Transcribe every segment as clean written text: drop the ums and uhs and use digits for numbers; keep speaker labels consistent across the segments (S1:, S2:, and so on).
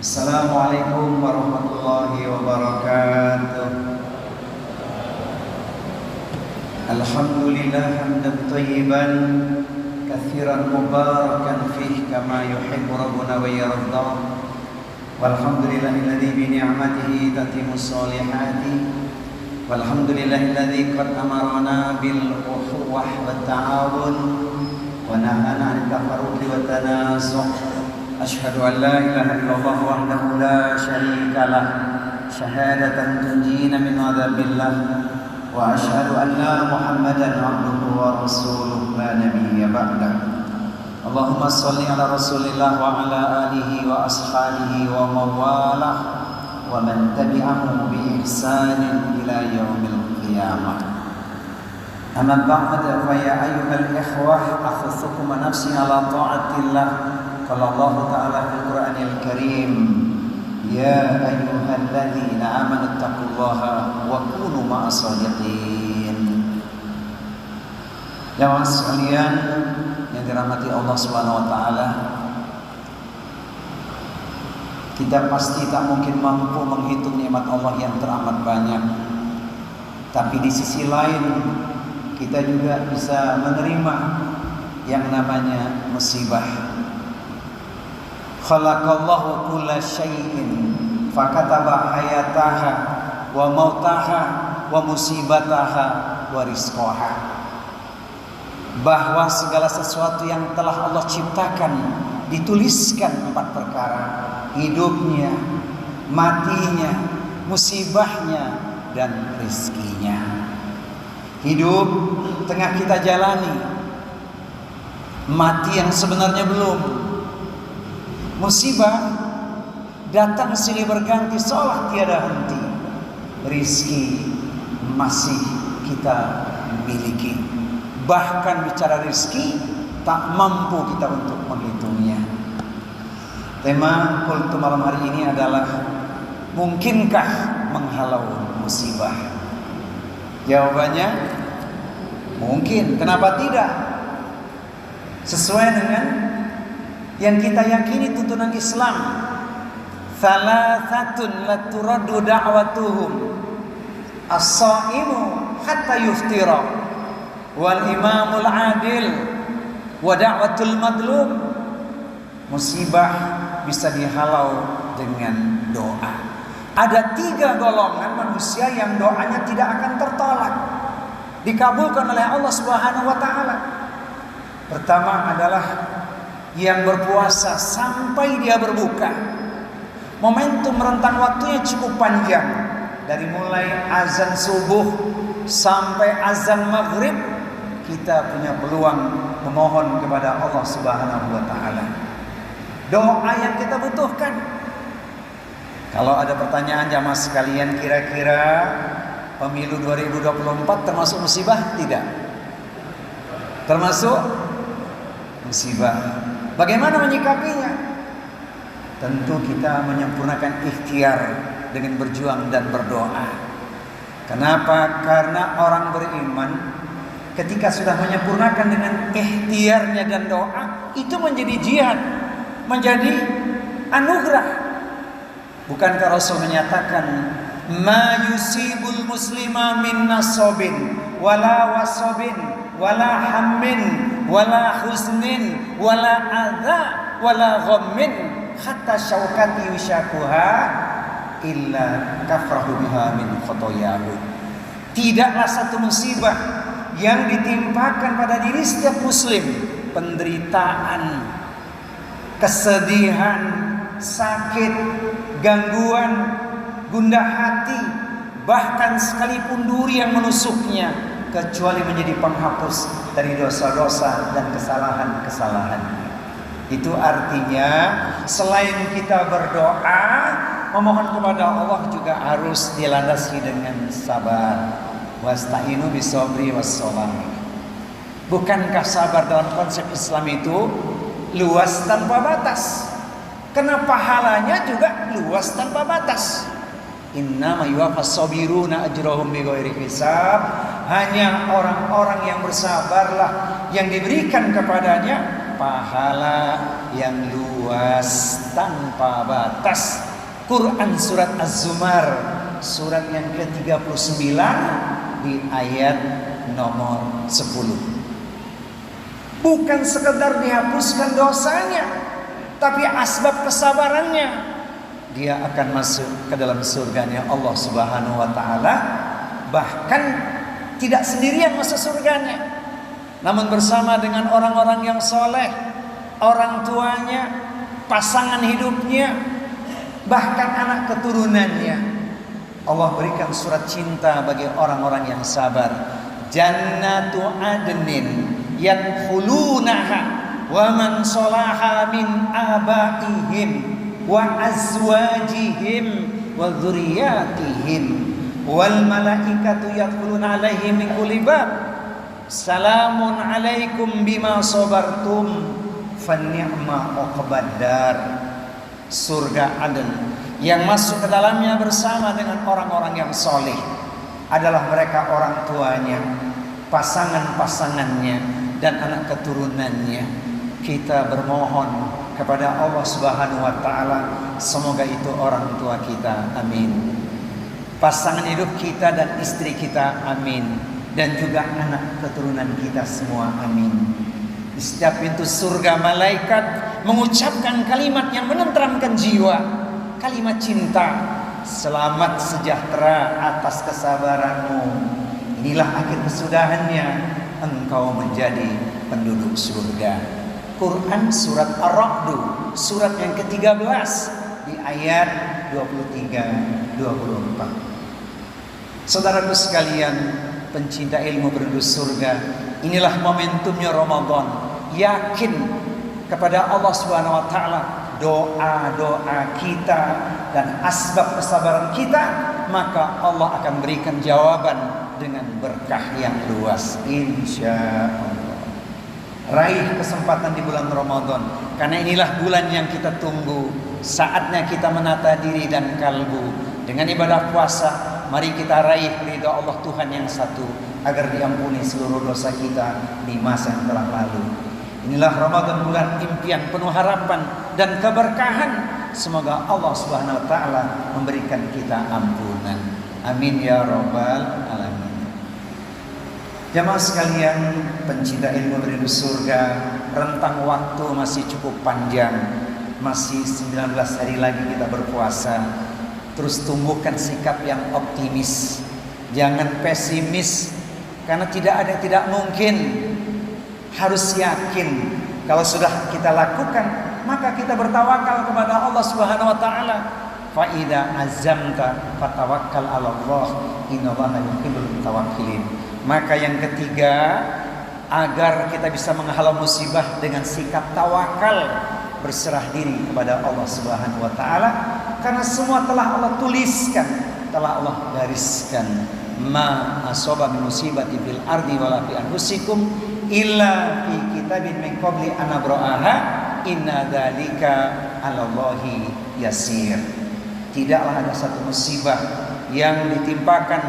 S1: Assalamualaikum warahmatullahi wabarakatuh. Alhamdulillah hamdan thayyiban katsiran mubarakan fihi kama yuhibbu rabbuna wa yarda. Walhamdulillahilladzi bi ni'matihi tatimmus sholihati. Walhamdulillahilladzi qad amarna bil ukhuwah wat ta'awun wa nahana 'anil tafarruqi wat tanazuh. Asyhadu an la ilaha illallah wahdahu la syarika lah syahadatan tunjina min adzabillah wa asyhadu anna Muhammadan abduhu wa rasuluhu la nabiyya ba'da. Allahumma shalli ala Rasulillah wa ala alihi wa ashabihi wa mawalah wa man tabi'ahum bi ihsanin ila yaumil qiyamah. Amma ba'd fa ya ayyuhal ikhwah akhussukum nafsi ala ta'atillah. Qala Allah Ta'ala fil Qur'anil Karim, ya ayyuhalladzina amanu taqullaha wa kunu ma'as shadiqin. Jamaah sekalian yang dirahmati Allah Subhanahu wa taala, kita pasti tak mungkin mampu menghitung nikmat Allah yang teramat banyak. Tapi di sisi lain kita juga bisa menerima yang namanya musibah. Khalaqallahu kulla syai'in fakataba hayataha wa mautaha wa musibataha wa rizqaha. Bahwa segala sesuatu yang telah Allah ciptakan dituliskan 4 perkara: hidupnya, matinya, musibahnya, dan rizkinya. Hidup tengah kita jalani, mati yang sebenarnya belum. Musibah datang silih berganti seolah tiada henti. Rizki masih kita miliki. Bahkan bicara rizki tak mampu kita untuk menghitungnya. Tema kultum malam hari ini adalah, mungkinkah menghalau musibah? Jawabannya mungkin. Kenapa tidak? Sesuai dengan yang kita yakini tuntunan Islam. Thalathatun la turaddu da'watuhum as-shaimu hatta yuftira wal imamul adil wa da'watul madlum. Musibah bisa dihalau dengan doa. Ada 3 golongan manusia yang doanya tidak akan tertolak, dikabulkan oleh Allah Subhanahu wa taala. Pertama adalah yang berpuasa sampai dia berbuka. Momentum rentang waktunya cukup panjang, dari mulai azan subuh sampai azan maghrib kita punya peluang memohon kepada Allah Subhanahu wa taala. Doa yang kita butuhkan. Kalau ada pertanyaan jamaah sekalian, kira-kira pemilu 2024 termasuk musibah tidak? Termasuk musibah. Bagaimana menyikapinya? Tentu kita menyempurnakan ikhtiar dengan berjuang dan berdoa. Kenapa? Karena orang beriman ketika sudah menyempurnakan dengan ikhtiarnya dan doa, itu menjadi jihad, menjadi anugerah. Bukankah Rasul menyatakan, ma yusibul muslima min nasabin wala wasabin wala hammin wala husnin wala adza wala ghammin hatta syaukati yushakuha illa kafrahu biha min khotoyahu. Tidaklah satu musibah yang ditimpakan pada diri setiap muslim, penderitaan, kesedihan, sakit, gangguan, gundah hati, bahkan sekalipun duri yang menusuknya, kecuali menjadi penghapus dari dosa-dosa dan kesalahan-kesalahan. Itu artinya selain kita berdoa, memohon kepada Allah juga harus dilandasi dengan sabar. Wasta'inu bisabri wassalam. Bukankah sabar dalam konsep Islam itu luas tanpa batas? Karena pahalanya juga luas tanpa batas. Innama yuwaffas sabiruna ajrahum bighairi hisab. Hanya orang-orang yang bersabarlah yang diberikan kepadanya pahala yang luas tanpa batas. Quran surat Az-Zumar surat yang ke-39 di ayat nomor 10. Bukan sekedar dihapuskan dosanya, tapi asbab kesabarannya, dia akan masuk ke dalam surganya Allah Subhanahu wa taala. Bahkan tidak sendirian masuk surganya, namun bersama dengan orang-orang yang soleh, orang tuanya, pasangan hidupnya, bahkan anak keturunannya. Allah berikan surat cinta bagi orang-orang yang sabar. Jannatu adnin yadkhulunaha wa man salaha min abaihim wa azwajihim wa dzurriyyatihim wal malaikatu yadkhuluna alaihim min kulli bab. Salamun alaikum bima sabartum fanni'ma uqbaddar. Surga Aden yang masuk ke dalamnya bersama dengan orang-orang yang soleh adalah mereka orang tuanya, pasangan-pasangannya, dan anak keturunannya. Kita bermohon kepada Allah Subhanahu wa taala, semoga itu orang tua kita, amin. Pasangan hidup kita dan istri kita, amin. Dan juga anak keturunan kita semua, amin. Di setiap pintu surga malaikat mengucapkan kalimat yang menenteramkan jiwa, kalimat cinta. Selamat sejahtera atas kesabaranmu. Inilah akhir kesudahannya, engkau menjadi penduduk surga. Quran surat Ar-Ra'd surat yang ke-13 di ayat 23-24. Saudaraku sekalian, pencinta ilmu penduduk surga, inilah momentumnya Ramadan. Yakin kepada Allah Subhanahu wa taala, doa-doa kita dan asbab kesabaran kita, maka Allah akan berikan jawaban dengan berkah yang luas, insya Allah. Raih kesempatan di bulan Ramadan, karena inilah bulan yang kita tunggu. Saatnya kita menata diri dan kalbu dengan ibadah puasa. Mari kita raih ridha Allah Tuhan yang satu, agar diampuni seluruh dosa kita di masa yang telah lalu. Inilah Ramadan, bulan impian penuh harapan dan keberkahan. Semoga Allah Subhanahu wa taala memberikan kita ampunan. Amin ya rabbal alamin. Jamaah sekalian, pencinta ilmu penduduk surga, rentang waktu masih cukup panjang. Masih 19 hari lagi kita berpuasa. Terus tumbuhkan sikap yang optimis, jangan pesimis, karena tidak ada yang tidak mungkin. Harus yakin, kalau sudah kita lakukan, maka kita bertawakal kepada Allah Subhanahu wa taala. Fa idza azamta fatawakkal 'ala Allah, innallaha yuhibbul mutawakkilin. Maka yang ketiga, agar kita bisa menghalau musibah dengan sikap tawakal, berserah diri kepada Allah Subhanahu wa taala, karena semua telah Allah tuliskan, telah Allah gariskan. Ma asaba min musibati fil ardi wala fi anfusikum illa fi kitabin min qabli an nabra'aha inna dzalika 'alallahi yasir. Tidaklah ada satu musibah yang ditimpakan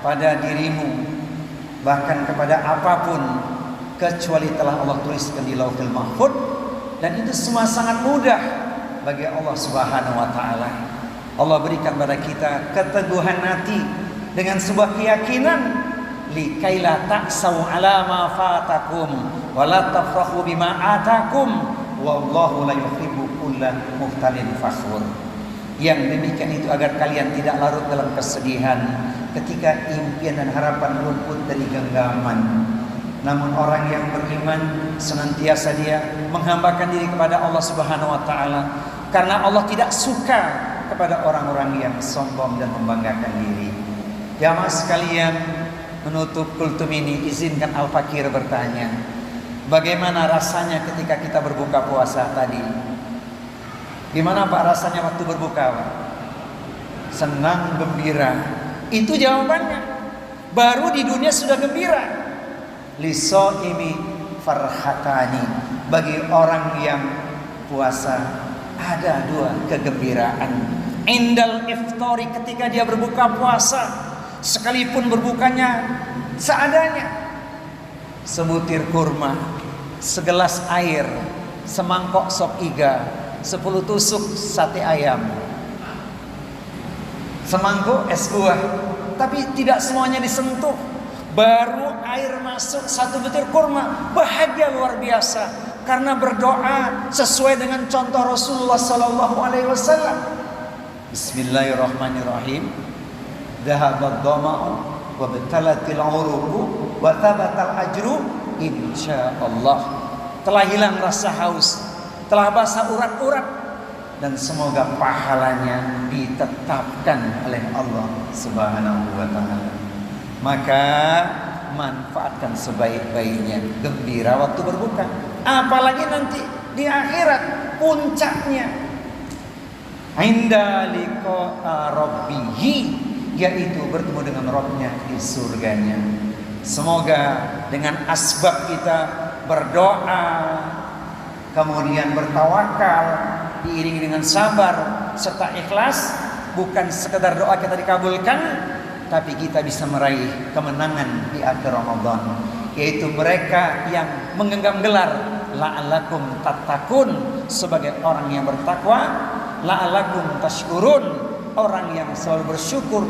S1: pada dirimu, bahkan kepada apapun, kecuali telah Allah tuliskan di Lauhul Mahfuz, dan itu semua sangat mudah bagi Allah Subhanahu wa taala. Allah berikan pada kita keteguhan hati dengan sebuah keyakinan, likaila ta'sau 'ala ma fatakum wa la tafrahu bima atakum wallahu la yuhibbu kulla muhtalin fakhur. Yang demikian itu agar kalian tidak larut dalam kesedihan ketika impian dan harapan luput dari genggaman. Namun orang yang beriman senantiasa dia menghambakan diri kepada Allah Subhanahu wa taala, karena Allah tidak suka kepada orang-orang yang sombong dan membanggakan diri. Jamaah sekalian, menutup kultum ini izinkan Al-Fakir bertanya, bagaimana rasanya ketika kita berbuka puasa tadi? Gimana Pak rasanya waktu berbuka, Pak? Senang, gembira. Itu jawabannya. Baru di dunia sudah gembira. Lisoimi farhatani. Bagi orang yang puasa ada dua kegembiraan. Indal iftari, ketika dia berbuka puasa, sekalipun berbukanya seadanya, sebutir kurma, segelas air, semangkok sop iga, 10 tusuk sate ayam, semangkuk es buah. Tapi tidak semuanya disentuh. Baru air masuk 1 butir kurma, bahagia luar biasa karena berdoa sesuai dengan contoh Rasulullah sallallahu alaihi wasallam. Bismillahirrahmanirrahim. Dhahabad dhama'u wa batalatil 'uruqu wa thabatal ajru insyaallah. Telah hilang rasa haus, telah basah urat-urat, dan semoga pahalanya ditetapkan oleh Allah Subhanahu wa taala. Maka manfaatkan sebaik-baiknya, gembira waktu berbuka, apalagi nanti di akhirat puncaknya inda liqa rabbihi, yaitu bertemu dengan Rabbnya di surganya. Semoga dengan asbab kita berdoa, kemudian bertawakal, diiringi dengan sabar serta ikhlas, bukan sekedar doa kita dikabulkan, tapi kita bisa meraih kemenangan di akhir Ramadan, yaitu mereka yang menggenggam gelar la'allakum tattaqun, sebagai orang yang bertakwa, la'allakum tashkurun, orang yang selalu bersyukur,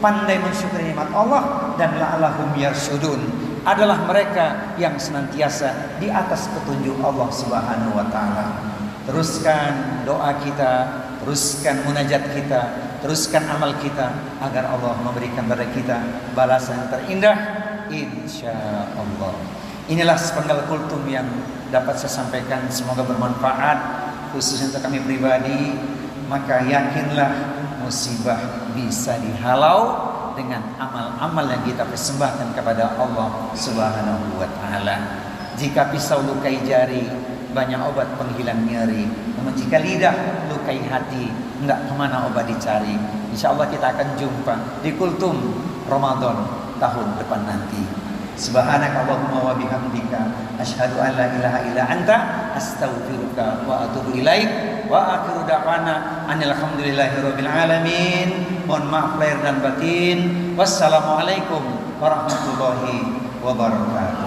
S1: pandai mensyukuri nikmat Allah, dan la'allahum yarsyudun, adalah mereka yang senantiasa di atas petunjuk Allah Subhanahu wa taala. Teruskan doa kita, teruskan munajat kita, teruskan amal kita, agar Allah memberikan kepada kita balasan yang terindah insyaallah. Inilah sepenggal kultum yang dapat saya sampaikan, semoga bermanfaat khususnya untuk kami pribadi. Maka yakinlah musibah bisa dihalau dengan amal-amal yang kita persembahkan kepada Allah Subhanahu wa taala. Jika pisau lukai jari, banyak obat penghilang nyeri. Namun jika lidah lukai hati, enggak kemana obat dicari. Insyaallah kita akan jumpa di kultum Ramadan tahun depan nanti. Subhanakallahumma wa bihamdika asyhadu an la ilaha illa anta astaghfiruka wa atubu ilaik. Wa akhiru da'wana alhamdulillahirabbil alamin. Mohon maaf lahir dan batin. Wassalamualaikum warahmatullahi wabarakatuh.